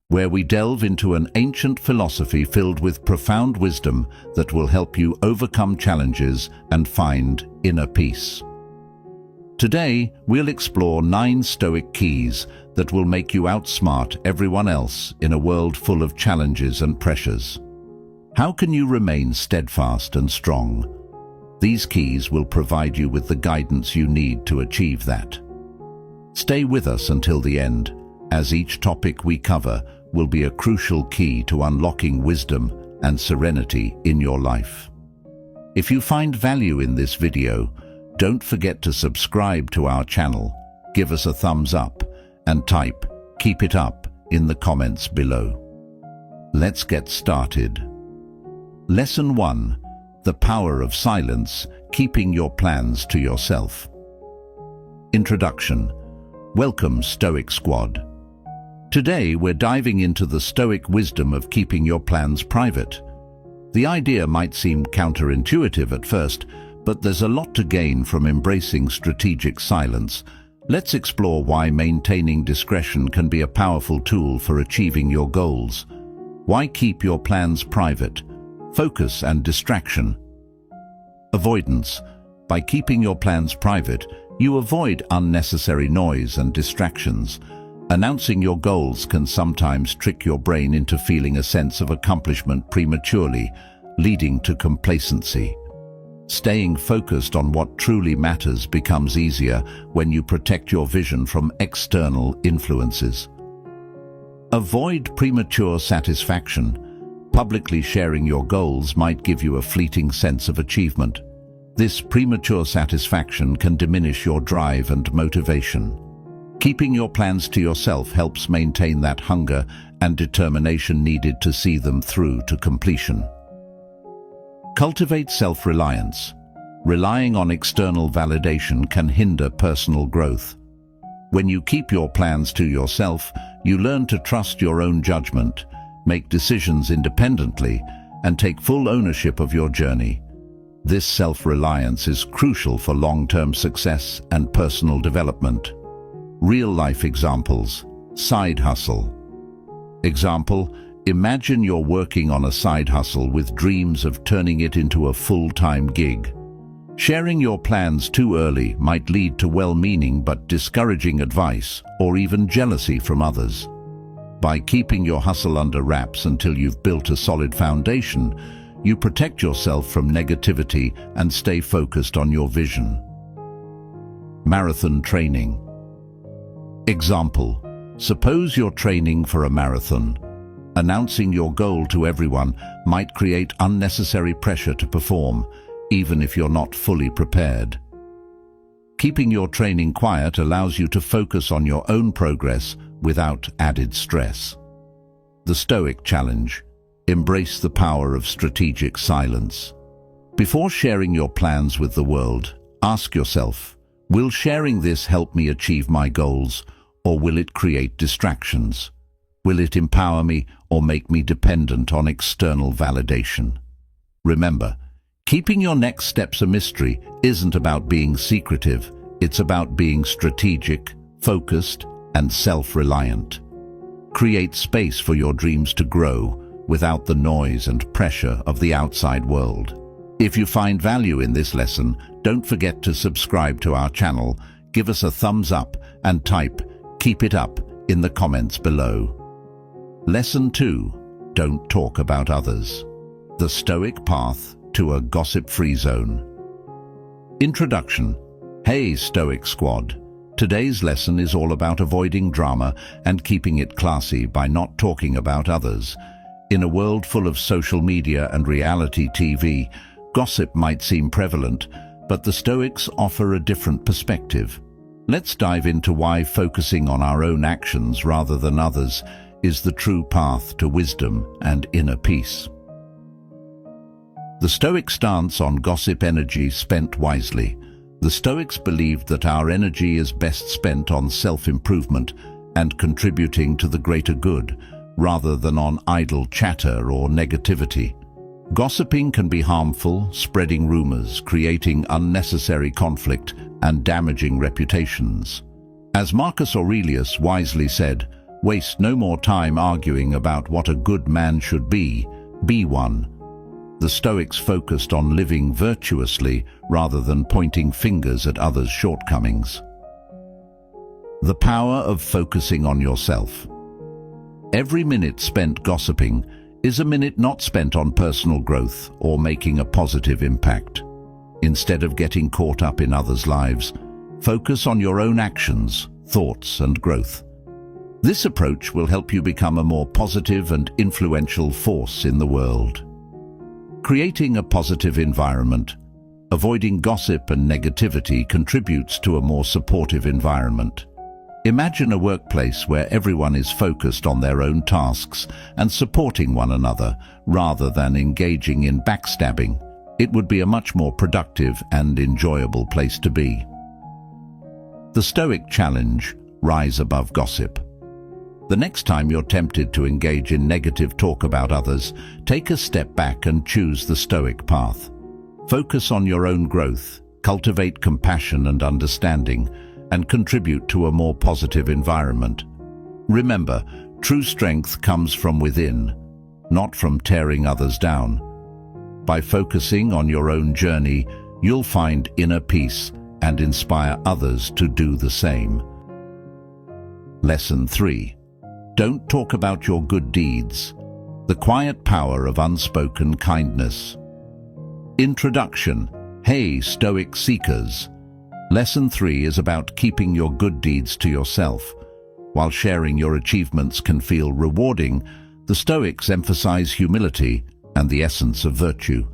where we delve into an ancient philosophy filled with profound wisdom that will help you overcome challenges and find inner peace. Today, we'll explore 9 Stoic keys that will make you outsmart everyone else in a world full of challenges and pressures. How can you remain steadfast and strong? These keys will provide you with the guidance you need to achieve that. Stay with us until the end, as each topic we cover will be a crucial key to unlocking wisdom and serenity in your life. If you find value in this video, don't forget to subscribe to our channel, give us a thumbs up, and type "keep it up" in the comments below. Let's get started. Lesson 1. The power of silence, keeping your plans to yourself. Introduction. Welcome, Stoic Squad. Today we're diving into the Stoic wisdom of keeping your plans private. The idea might seem counterintuitive at first, but there's a lot to gain from embracing strategic silence. Let's explore why maintaining discretion can be a powerful tool for achieving your goals. Why keep your plans private? Focus and distraction. Avoidance. By keeping your plans private, you avoid unnecessary noise and distractions. Announcing your goals can sometimes trick your brain into feeling a sense of accomplishment prematurely, leading to complacency. Staying focused on what truly matters becomes easier when you protect your vision from external influences. Avoid premature satisfaction. Publicly sharing your goals might give you a fleeting sense of achievement. This premature satisfaction can diminish your drive and motivation. Keeping your plans to yourself helps maintain that hunger and determination needed to see them through to completion. Cultivate self-reliance. Relying on external validation can hinder personal growth. When you keep your plans to yourself, you learn to trust your own judgment, make decisions independently, and take full ownership of your journey. This self-reliance is crucial for long-term success and personal development. Real-life examples. Side hustle. Example: imagine you're working on a side hustle with dreams of turning it into a full-time gig. Sharing your plans too early might lead to well-meaning but discouraging advice or even jealousy from others. By keeping your hustle under wraps until you've built a solid foundation, you protect yourself from negativity and stay focused on your vision. Marathon training. Example: suppose you're training for a marathon. Announcing your goal to everyone might create unnecessary pressure to perform, even if you're not fully prepared. Keeping your training quiet allows you to focus on your own progress without added stress. The Stoic challenge. Embrace the power of strategic silence. Before sharing your plans with the world, ask yourself, will sharing this help me achieve my goals, or will it create distractions? Will it empower me or make me dependent on external validation? Remember, keeping your next steps a mystery isn't about being secretive. It's about being strategic, focused, and self-reliant. Create space for your dreams to grow without the noise and pressure of the outside world. If you find value in this lesson, don't forget to subscribe to our channel, give us a thumbs up, and type "keep it up" in the comments below. Lesson 2. Don't talk about others. The Stoic path to a gossip-free zone. Introduction. Hey, Stoic Squad. Today's lesson is all about avoiding drama and keeping it classy by not talking about others. In a world full of social media and reality TV, gossip might seem prevalent, but the Stoics offer a different perspective. Let's dive into why focusing on our own actions rather than others is the true path to wisdom and inner peace. The Stoic stance on gossip: energy spent wisely. The Stoics believed that our energy is best spent on self-improvement and contributing to the greater good, rather than on idle chatter or negativity. Gossiping can be harmful, spreading rumors, creating unnecessary conflict, and damaging reputations. As Marcus Aurelius wisely said, Waste no more time arguing about what a good man should be one. The Stoics focused on living virtuously rather than pointing fingers at others' shortcomings. The power of focusing on yourself. Every minute spent gossiping is a minute not spent on personal growth or making a positive impact. Instead of getting caught up in others' lives, focus on your own actions, thoughts, and growth. This approach will help you become a more positive and influential force in the world. Creating a positive environment. Avoiding gossip and negativity contributes to a more supportive environment. Imagine a workplace where everyone is focused on their own tasks and supporting one another rather than engaging in backstabbing. It would be a much more productive and enjoyable place to be. The Stoic challenge: rise above gossip. The next time you're tempted to engage in negative talk about others, take a step back and choose the Stoic path. Focus on your own growth, cultivate compassion and understanding, and contribute to a more positive environment. Remember, true strength comes from within, not from tearing others down. By focusing on your own journey, you'll find inner peace and inspire others to do the same. Lesson 3. Don't talk about your good deeds. The quiet power of unspoken kindness. Introduction. Hey, Stoic seekers. Lesson 3 is about keeping your good deeds to yourself. While sharing your achievements can feel rewarding, the Stoics emphasize humility and the essence of virtue.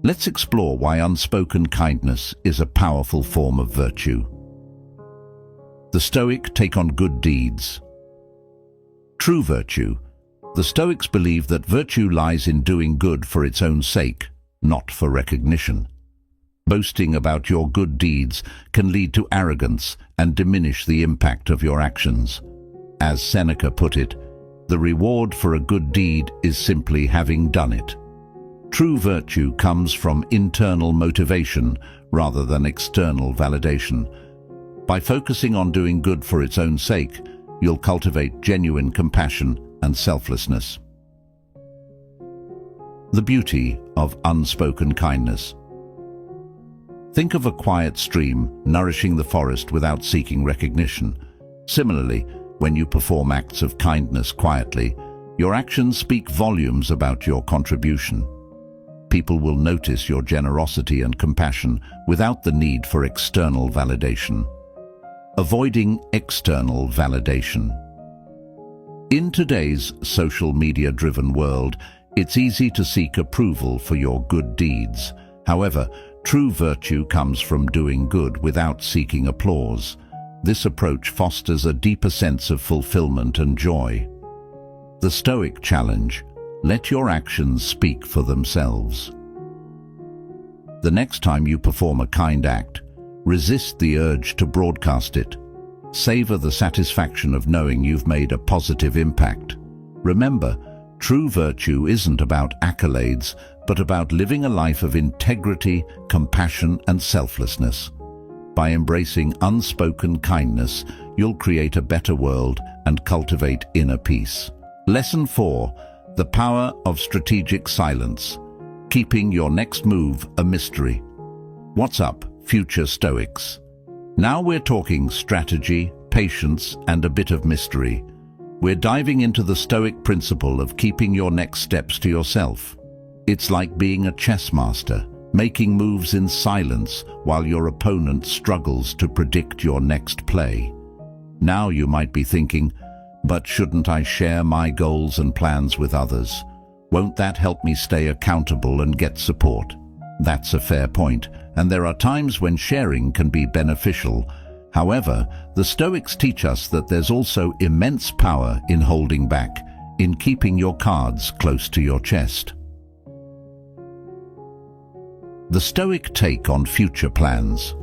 Let's explore why unspoken kindness is a powerful form of virtue. The Stoic take on good deeds. True virtue. The Stoics believe that virtue lies in doing good for its own sake, not for recognition. Boasting about your good deeds can lead to arrogance and diminish the impact of your actions. As Seneca put it, the reward for a good deed is simply having done it. True virtue comes from internal motivation rather than external validation. By focusing on doing good for its own sake, you'll cultivate genuine compassion and selflessness. The beauty of unspoken kindness. Think of a quiet stream nourishing the forest without seeking recognition. Similarly, when you perform acts of kindness quietly, your actions speak volumes about your contribution. People will notice your generosity and compassion without the need for external validation. Avoiding external validation. In today's social media-driven world, it's easy to seek approval for your good deeds. However, true virtue comes from doing good without seeking applause. This approach fosters a deeper sense of fulfillment and joy. The Stoic challenge: let your actions speak for themselves. The next time you perform a kind act, resist the urge to broadcast it. Savor the satisfaction of knowing you've made a positive impact. Remember, true virtue isn't about accolades, but about living a life of integrity, compassion, and selflessness. By embracing unspoken kindness, you'll create a better world and cultivate inner peace. Lesson 4. The power of strategic silence. Keeping your next move a mystery. What's up, future Stoics? Now we're talking strategy, patience, and a bit of mystery. We're diving into the Stoic principle of keeping your next steps to yourself. It's like being a chess master, making moves in silence while your opponent struggles to predict your next play. Now you might be thinking, but shouldn't I share my goals and plans with others? Won't that help me stay accountable and get support? That's a fair point, and there are times when sharing can be beneficial. However, the Stoics teach us that there's also immense power in holding back, in keeping your cards close to your chest. The Stoic take on future plans.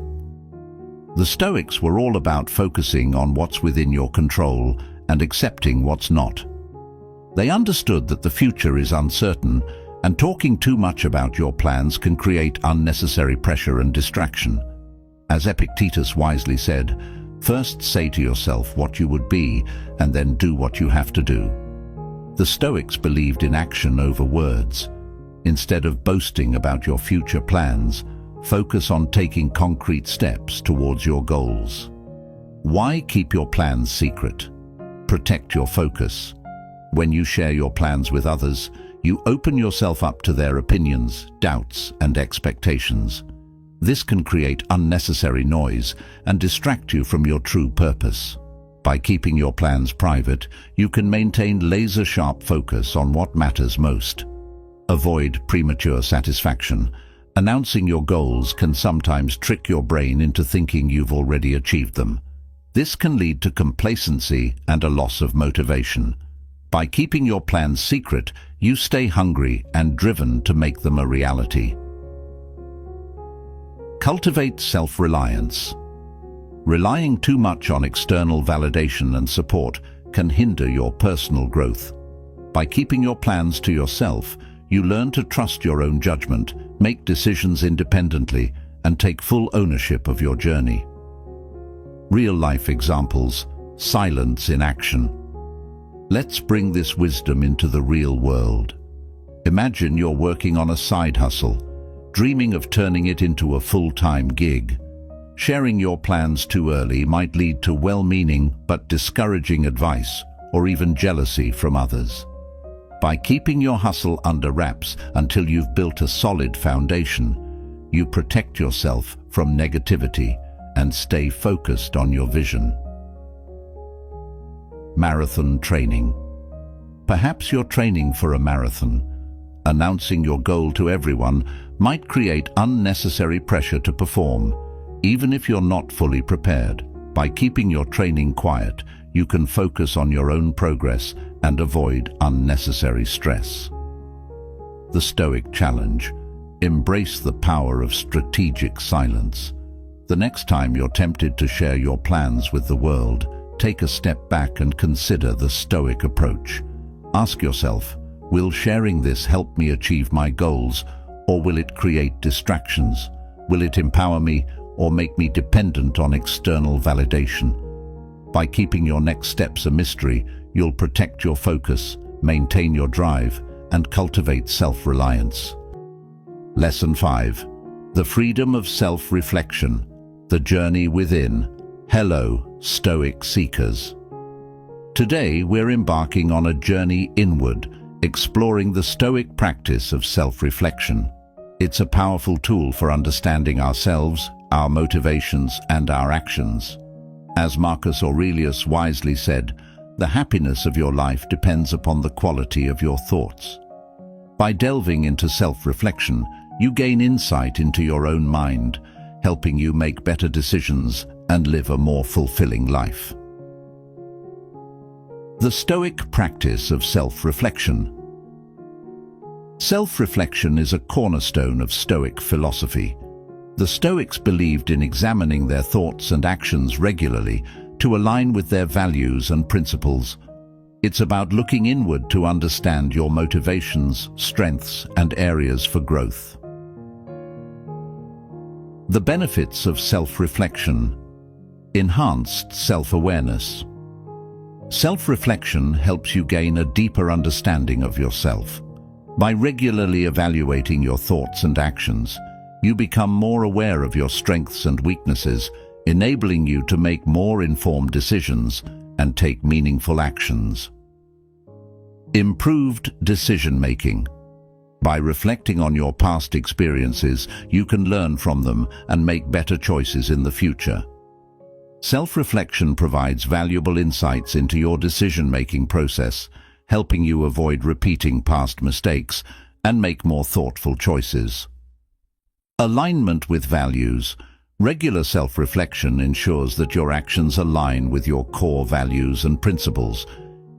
The Stoics were all about focusing on what's within your control and accepting what's not. They understood that the future is uncertain, and talking too much about your plans can create unnecessary pressure and distraction. As Epictetus wisely said, First, say to yourself what you would be, and then do what you have to do. The Stoics believed in action over words. Instead of boasting about your future plans, focus on taking concrete steps towards your goals. Why keep your plans secret? Protect your focus. When you share your plans with others, you open yourself up to their opinions, doubts, and expectations. This can create unnecessary noise and distract you from your true purpose. By keeping your plans private, you can maintain laser-sharp focus on what matters most. Avoid premature satisfaction. Announcing your goals can sometimes trick your brain into thinking you've already achieved them. This can lead to complacency and a loss of motivation. By keeping your plans secret, you stay hungry and driven to make them a reality. Cultivate self-reliance. Relying too much on external validation and support can hinder your personal growth. By keeping your plans to yourself, you learn to trust your own judgment, make decisions independently, and take full ownership of your journey. Real-life examples: silence in action. Let's bring this wisdom into the real world. Imagine you're working on a side hustle, dreaming of turning it into a full-time gig. Sharing your plans too early might lead to well-meaning but discouraging advice or even jealousy from others. By keeping your hustle under wraps until you've built a solid foundation, you protect yourself from negativity and stay focused on your vision. Marathon training. Perhaps you're training for a marathon. Announcing your goal to everyone might create unnecessary pressure to perform, even if you're not fully prepared. By keeping your training quiet, you can focus on your own progress and avoid unnecessary stress. The Stoic challenge: embrace the power of strategic silence. The next time you're tempted to share your plans with the world, take a step back and consider the Stoic approach. Ask yourself, will sharing this help me achieve my goals, or will it create distractions? Will it empower me or make me dependent on external validation? By keeping your next steps a mystery, you'll protect your focus, maintain your drive, and cultivate self-reliance. Lesson 5. The freedom of self-reflection. The journey within. Hello, Stoic seekers. Today we're embarking on a journey inward, exploring the Stoic practice of self-reflection. It's a powerful tool for understanding ourselves, our motivations, and our actions. As Marcus Aurelius wisely said, the happiness of your life depends upon the quality of your thoughts. By delving into self-reflection, you gain insight into your own mind, helping you make better decisions and live a more fulfilling life. The Stoic practice of self-reflection. Self-reflection is a cornerstone of Stoic philosophy. The Stoics believed in examining their thoughts and actions regularly to align with their values and principles. It's about looking inward to understand your motivations, strengths, and areas for growth. The benefits of self-reflection. Enhanced self-awareness. Self-reflection helps you gain a deeper understanding of yourself. By regularly evaluating your thoughts and actions, you become more aware of your strengths and weaknesses, enabling you to make more informed decisions and take meaningful actions. Improved decision-making. By reflecting on your past experiences, you can learn from them and make better choices in the future. Self-reflection provides valuable insights into your decision-making process, helping you avoid repeating past mistakes and make more thoughtful choices. Alignment with values. Regular self-reflection ensures that your actions align with your core values and principles.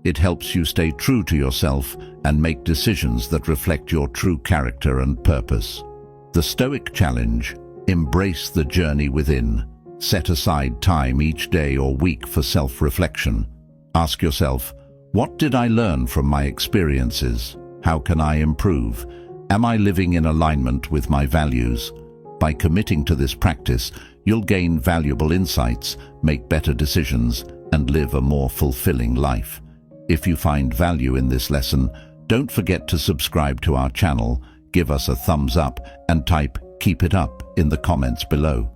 It helps you stay true to yourself and make decisions that reflect your true character and purpose. The Stoic challenge: embrace the journey within. Set aside time each day or week for self-reflection. Ask yourself, what did I learn from my experiences? How can I improve? Am I living in alignment with my values? By committing to this practice, You'll gain valuable insights, make better decisions, and live a more fulfilling life. If you find value in this lesson, don't forget to subscribe to our channel, give us a thumbs up, and type "keep it up" in the comments below.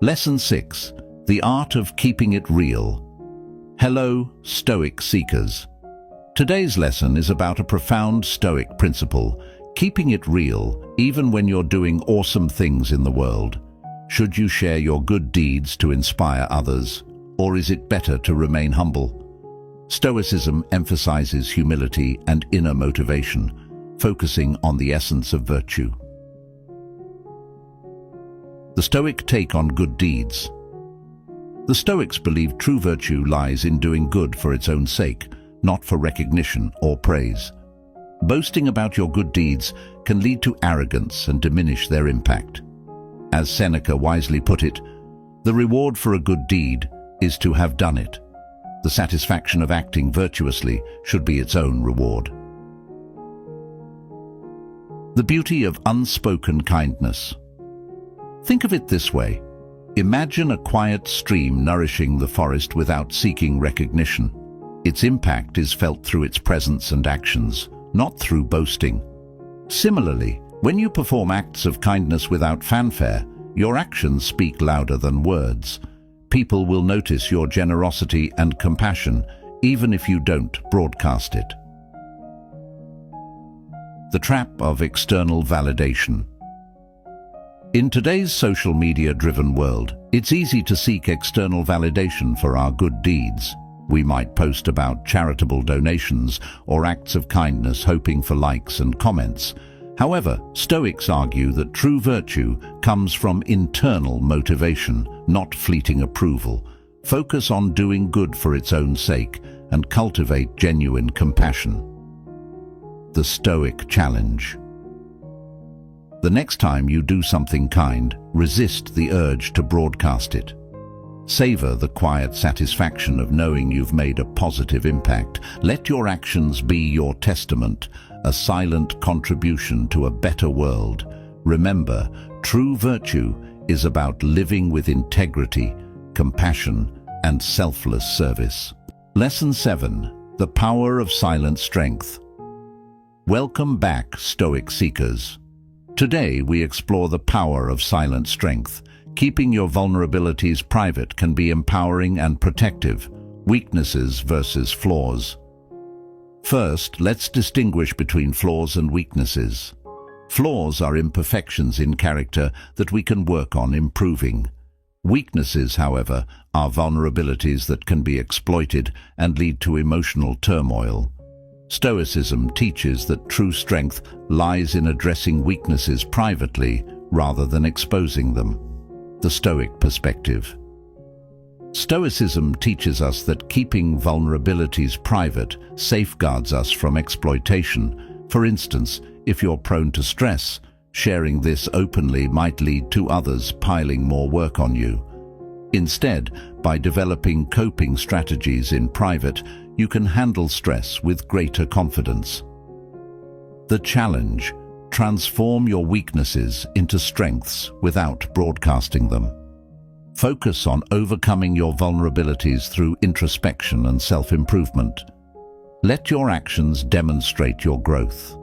Lesson 6. The Art of Keeping It Real. Hello, Stoic seekers. Today's lesson is about a profound Stoic principle: keeping it real, even when you're doing awesome things in the world. Should you share your good deeds to inspire others, or is it better to remain humble? Stoicism emphasizes humility and inner motivation, focusing on the essence of virtue. The Stoic take on good deeds. The Stoics believe true virtue lies in doing good for its own sake, not for recognition or praise. Boasting about your good deeds can lead to arrogance and diminish their impact. As Seneca wisely put it, the reward for a good deed is to have done it. The satisfaction of acting virtuously should be its own reward. The beauty of unspoken kindness. Think of it this way. Imagine a quiet stream nourishing the forest without seeking recognition. Its impact is felt through its presence and actions, not through boasting. Similarly, when you perform acts of kindness without fanfare, your actions speak louder than words. People will notice your generosity and compassion, even if you don't broadcast it. The trap of external validation. In today's social media-driven world, it's easy to seek external validation for our good deeds. We might post about charitable donations or acts of kindness hoping for likes and comments. However, Stoics argue that true virtue comes from internal motivation, not fleeting approval. Focus on doing good for its own sake and cultivate genuine compassion. The Stoic challenge. The next time you do something kind, resist the urge to broadcast it. Savor the quiet satisfaction of knowing you've made a positive impact. Let your actions be your testament, a silent contribution to a better world. Remember, true virtue is about living with integrity, compassion, and selfless service. Lesson 7. The Power of Silent Strength. Welcome back, Stoic seekers. Today we explore the power of silent strength. Keeping your vulnerabilities private can be empowering and protective. Weaknesses versus flaws. First, let's distinguish between flaws and weaknesses. Flaws are imperfections in character that we can work on improving. Weaknesses, however, are vulnerabilities that can be exploited and lead to emotional turmoil. Stoicism teaches that true strength lies in addressing weaknesses privately rather than exposing them. The Stoic perspective. Stoicism teaches us that keeping vulnerabilities private safeguards us from exploitation. For instance, if you're prone to stress, sharing this openly might lead to others piling more work on you. Instead, by developing coping strategies in private, you can handle stress with greater confidence. The challenge: transform your weaknesses into strengths without broadcasting them. Focus on overcoming your vulnerabilities through introspection and self-improvement. Let your actions demonstrate your growth.